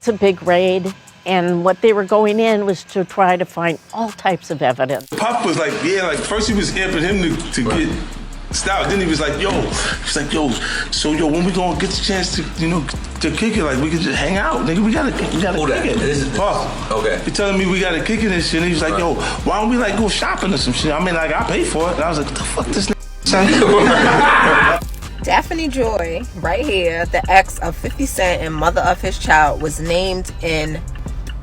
It's a big raid, and what they were going in was to try to find all types of evidence. Puff was like, first he was amping him to get stopped. Then he was like, when we gonna get the chance to kick it, like we could just hang out, nigga. We gotta kick it. This is Puff. Okay. He telling me we gotta kick it and shit. And he was like, why don't we like go shopping or some shit? I mean, like I pay for it. And I was like, what the fuck this nigga? Daphne Joy, right here, the ex of 50 Cent and mother of his child, was named in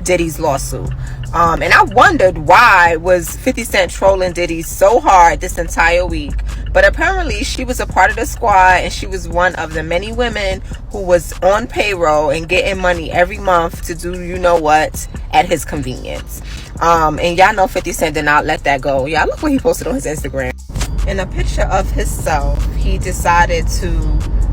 Diddy's lawsuit. And I wondered why was 50 Cent trolling Diddy so hard this entire week. But apparently she was a part of the squad, and she was one of the many women who was on payroll and getting money every month to do you know what at his convenience. And y'all know 50 Cent did not let that go. Y'all look what he posted on his Instagram. In a picture of himself, he decided to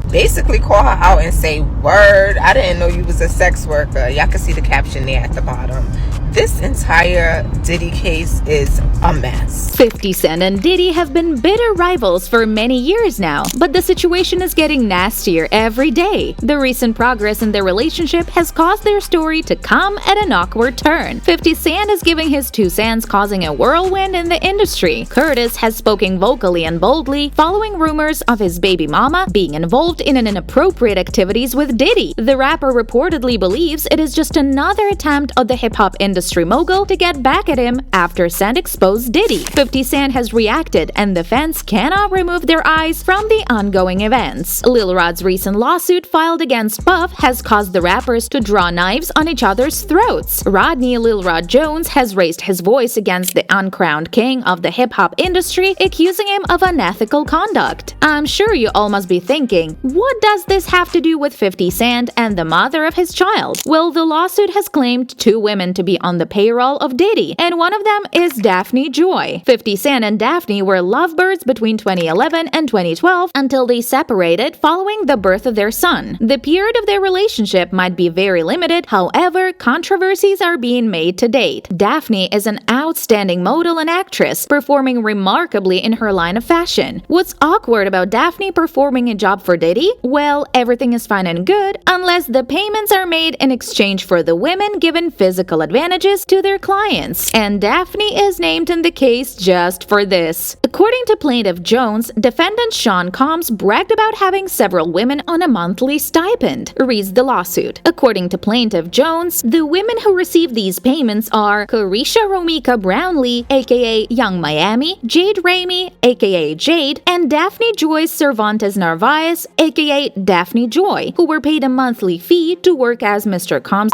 basically call her out and say, "Word, I didn't know you was a sex worker." Y'all can see the caption there at the bottom. This entire Diddy case is a mess. 50 Cent and Diddy have been bitter rivals for many years now, but the situation is getting nastier every day. The recent progress in their relationship has caused their story to come at an awkward turn. 50 Cent is giving his 2 cents, causing a whirlwind in the industry. Curtis has spoken vocally and boldly, following rumors of his baby mama being involved in an inappropriate activities with Diddy. The rapper reportedly believes it is just another attempt of the hip-hop industry mogul to get back at him after Cent exposed Diddy. 50 Cent has reacted, and the fans cannot remove their eyes from the ongoing events. Lil Rod's recent lawsuit filed against Puff has caused the rappers to draw knives on each other's throats. Rodney Lil Rod Jones has raised his voice against the uncrowned king of the hip-hop industry, accusing him of unethical conduct. I'm sure you all must be thinking, what does this have to do with 50 Cent and the mother of his child? Well, the lawsuit has claimed 2 women to be on the payroll of Diddy, and one of them is Daphne Joy. 50 Cent and Daphne were lovebirds between 2011 and 2012 until they separated following the birth of their son. The period of their relationship might be very limited, however, controversies are being made to date. Daphne is an outstanding model and actress, performing remarkably in her line of fashion. What's awkward about Daphne performing a job for Diddy? Well, everything is fine and good unless the payments are made in exchange for the women given physical advantages to their clients, and Daphne is named in the case just for this. According to plaintiff Jones, defendant Sean Combs bragged about having several women on a monthly stipend, reads the lawsuit. According to plaintiff Jones, the women who receive these payments are Carisha Romika Brownlee, aka Young Miami, Jade Ramey, aka Jade, and Daphne Joy Cervantes Narvaez, aka Daphne Joy, who were paid a monthly fee to work as Mr. Combs'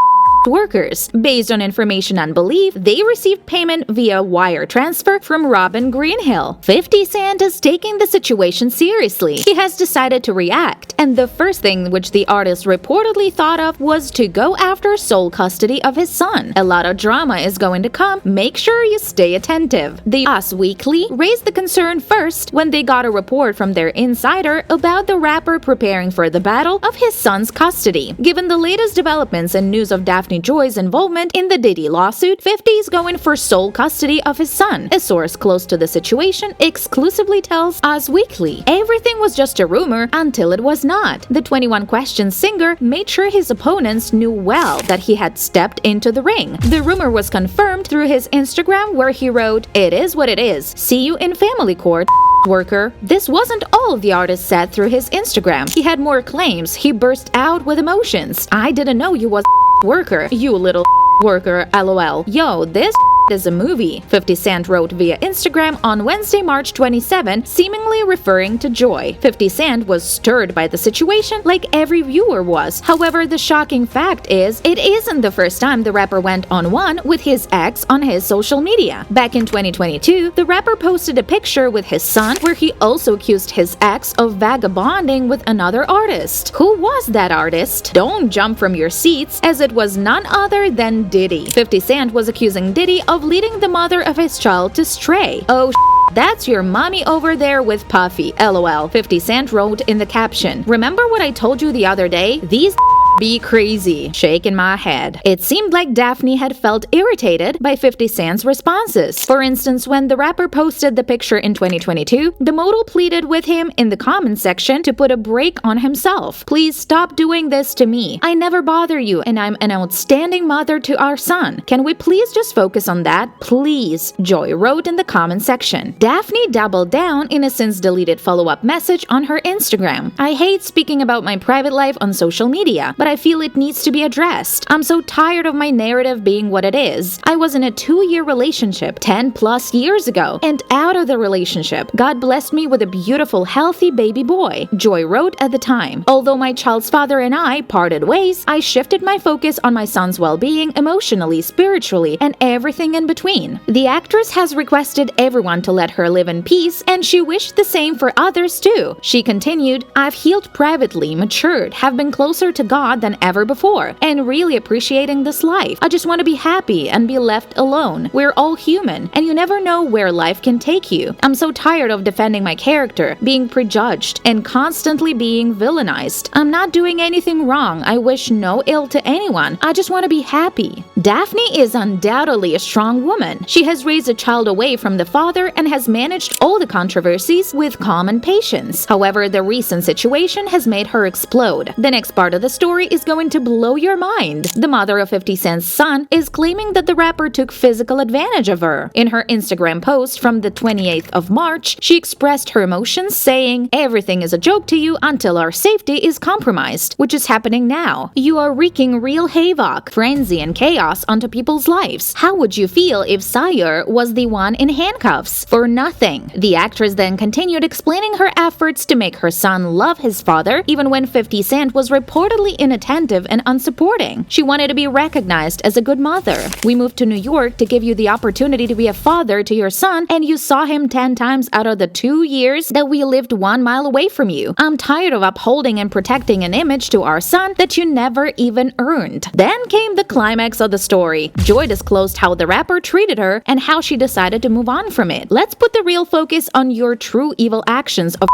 workers. Based on information and belief, they received payment via wire transfer from Robin Greenhill. 50 Cent is taking the situation seriously. He has decided to react, and the first thing which the artist reportedly thought of was to go after sole custody of his son. A lot of drama is going to come. Make sure you stay attentive. The Us Weekly raised the concern first when they got a report from their insider about the rapper preparing for the battle of his son's custody. Given the latest developments and news of Daphne Joy's involvement in the Diddy lawsuit, 50 is going for sole custody of his son. A source close to the situation exclusively tells Us Weekly everything was just a rumor until it was not. The 21 Questions singer made sure his opponents knew well that he had stepped into the ring. The rumor was confirmed through his Instagram, where he wrote, "It is what it is. See you in family court, worker." This wasn't all the artist said through his Instagram. He had more claims. He burst out with emotions. "I didn't know you was worker, you little worker, lol. Yo, this is a movie," 50 Cent wrote via Instagram on Wednesday, March 27, seemingly referring to Joy. 50 Cent was stirred by the situation like every viewer was. However, the shocking fact is, it isn't the first time the rapper went on one with his ex on his social media. Back in 2022, the rapper posted a picture with his son where he also accused his ex of vagabonding with another artist. Who was that artist? Don't jump from your seats, as it was none other than Diddy. 50 Cent was accusing Diddy of leading the mother of his child to stray. "Oh, that's your mommy over there with Puffy, lol," 50 Cent wrote in the caption. "Remember what I told you the other day? These Be crazy. Shaking my head. It seemed like Daphne had felt irritated by 50 Cent's responses. For instance, when the rapper posted the picture in 2022, the model pleaded with him in the comments section to put a break on himself. Please stop doing this to me. I never bother you and I'm an outstanding mother to our son. Can we please just focus on that? Please, Joy wrote in the comment section. Daphne doubled down in a since deleted follow-up message on her Instagram. I hate speaking about my private life on social media, but I feel it needs to be addressed. I'm so tired of my narrative being what it is. I was in a 2-year relationship 10 plus years ago and out of the relationship. God blessed me with a beautiful, healthy baby boy, Joy wrote at the time. Although my child's father and I parted ways, I shifted my focus on my son's well-being emotionally, spiritually, and everything in between. The actress has requested everyone to let her live in peace, and she wished the same for others too. She continued, I've healed privately, matured, have been closer to God than ever before, and really appreciating this life. I just want to be happy and be left alone. We're all human, and you never know where life can take you. I'm so tired of defending my character, being prejudged, and constantly being villainized. I'm not doing anything wrong. I wish no ill to anyone. I just want to be happy. Daphne is undoubtedly a strong woman. She has raised a child away from the father and has managed all the controversies with calm and patience. However, the recent situation has made her explode. The next part of the story is going to blow your mind. The mother of 50 Cent's son is claiming that the rapper took physical advantage of her. In her Instagram post from the 28th of March, she expressed her emotions saying, everything is a joke to you until our safety is compromised, which is happening now. You are wreaking real havoc, frenzy, and chaos onto people's lives. How would you feel if Sire was the one in handcuffs? For nothing. The actress then continued explaining her efforts to make her son love his father, even when 50 Cent was reportedly inattentive and unsupporting. She wanted to be recognized as a good mother. We moved to New York to give you the opportunity to be a father to your son, and you saw him 10 times out of the 2 years that we lived 1 mile away from you. I'm tired of upholding and protecting an image to our son that you never even earned. Then came the climax of the story. Joy disclosed how the rapper treated her and how she decided to move on from it. Let's put the real focus on your true evil actions of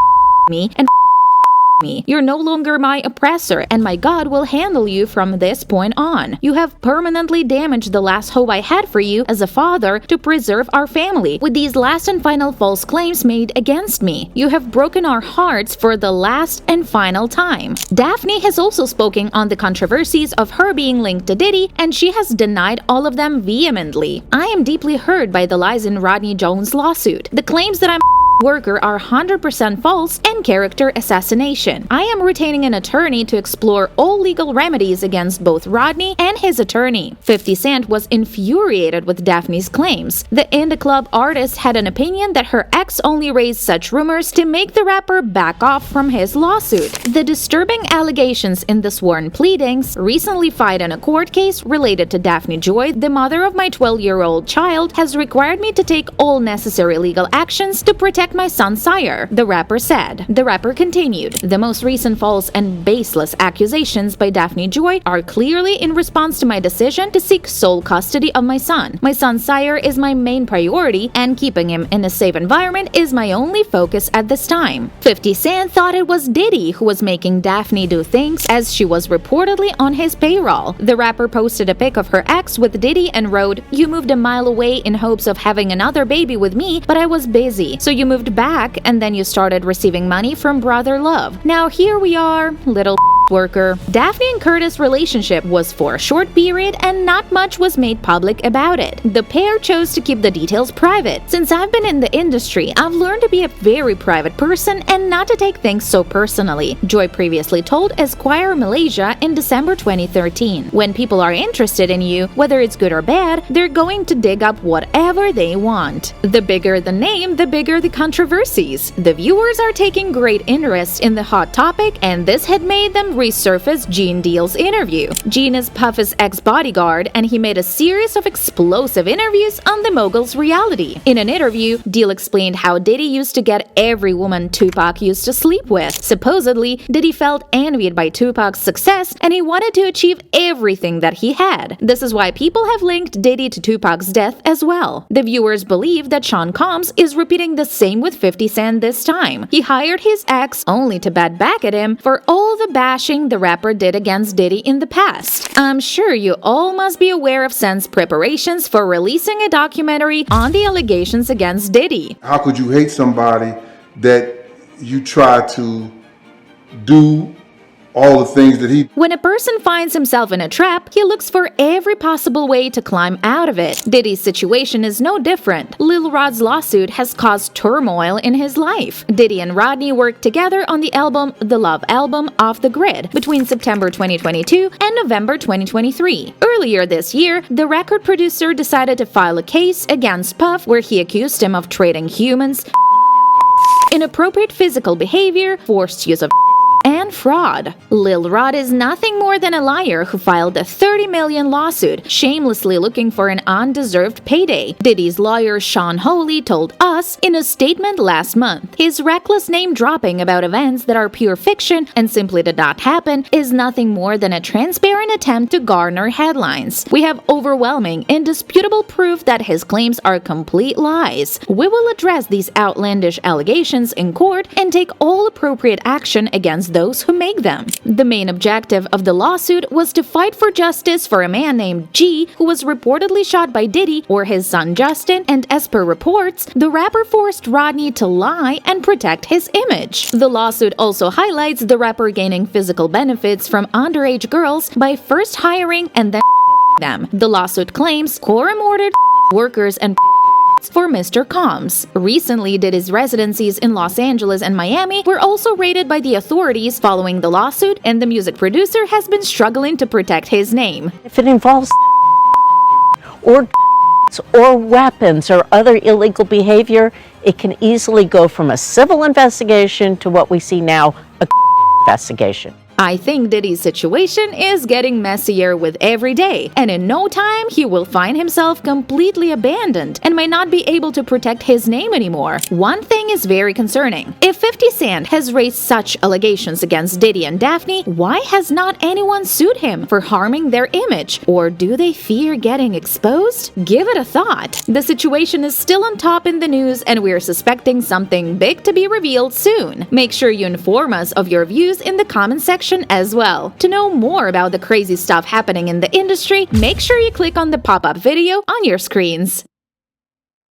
me and me. You're no longer my oppressor, and my God will handle you from this point on. You have permanently damaged the last hope I had for you as a father to preserve our family with these last and final false claims made against me. You have broken our hearts for the last and final time. Daphne has also spoken on the controversies of her being linked to Diddy, and she has denied all of them vehemently. I am deeply hurt by the lies in Rodney Jones' lawsuit. The claims that I'm worker are 100% false and character assassination. I am retaining an attorney to explore all legal remedies against both Rodney and his attorney. 50 Cent was infuriated with Daphne's claims. The Indie Club artist had an opinion that her ex only raised such rumors to make the rapper back off from his lawsuit. The disturbing allegations in the sworn pleadings recently filed in a court case related to Daphne Joy, the mother of my 12-year-old child, has required me to take all necessary legal actions to protect my son Sire, the rapper said. The rapper continued, the most recent false and baseless accusations by Daphne Joy are clearly in response to my decision to seek sole custody of my son. My son Sire is my main priority, and keeping him in a safe environment is my only focus at this time. 50 Cent thought it was Diddy who was making Daphne do things, as she was reportedly on his payroll. The rapper posted a pic of her ex with Diddy and wrote, "You moved a mile away in hopes of having another baby with me, but I was busy. So you moved back and then you started receiving money from Brother Love. Now here we are, little worker." Daphne and Curtis' relationship was for a short period and not much was made public about it. The pair chose to keep the details private. Since I've been in the industry, I've learned to be a very private person and not to take things so personally, Joy previously told Esquire Malaysia in December 2013. When people are interested in you, whether it's good or bad, they're going to dig up whatever they want. The bigger the name, the bigger the controversies. The viewers are taking great interest in the hot topic, and this had made them resurface Gene Deal's interview. Gene is Puff's ex-bodyguard, and he made a series of explosive interviews on the mogul's reality. In an interview, Deal explained how Diddy used to get every woman Tupac used to sleep with. Supposedly, Diddy felt envied by Tupac's success, and he wanted to achieve everything that he had. This is why people have linked Diddy to Tupac's death as well. The viewers believe that Sean Combs is repeating the same with 50 Cent this time. He hired his ex only to bat back at him for all the bashing bashing the rapper did against Diddy in the past. I'm sure you all must be aware of Cent's preparations for releasing a documentary on the allegations against Diddy. How could you hate somebody that you try to do all the things that he... When a person finds himself in a trap, he looks for every possible way to climb out of it. Diddy's situation is no different. Lil Rod's lawsuit has caused turmoil in his life. Diddy and Rodney worked together on the album The Love Album Off the Grid between September 2022 and November 2023. Earlier this year, the record producer decided to file a case against Puff where he accused him of trading humans, inappropriate physical behavior, forced use of and fraud. Lil Rod is nothing more than a liar who filed a $30 million lawsuit, shamelessly looking for an undeserved payday. Diddy's lawyer Sean Holy told us in a statement last month, his reckless name-dropping about events that are pure fiction and simply did not happen is nothing more than a transparent attempt to garner headlines. We have overwhelming, indisputable proof that his claims are complete lies. We will address these outlandish allegations in court and take all appropriate action against those who make them. The main objective of the lawsuit was to fight for justice for a man named G who was reportedly shot by Diddy or his son Justin, and as per reports, the rapper forced Rodney to lie and protect his image. The lawsuit also highlights the rapper gaining physical benefits from underage girls by first hiring and then them. The lawsuit claims quorum ordered workers and for Mr. Combs. Recently, Diddy's residencies in Los Angeles and Miami were also raided by the authorities following the lawsuit, and the music producer has been struggling to protect his name. If it involves or weapons or other illegal behavior, it can easily go from a civil investigation to what we see now, a investigation. I think Diddy's situation is getting messier with every day, and in no time he will find himself completely abandoned and might not be able to protect his name anymore. One thing is very concerning. If 50 Cent has raised such allegations against Diddy and Daphne, why has not anyone sued him for harming their image? Or do they fear getting exposed? Give it a thought. The situation is still on top in the news, and we're suspecting something big to be revealed soon. Make sure you inform us of your views in the comment section as well. To know more about the crazy stuff happening in the industry, make sure you click on the pop-up video on your screens.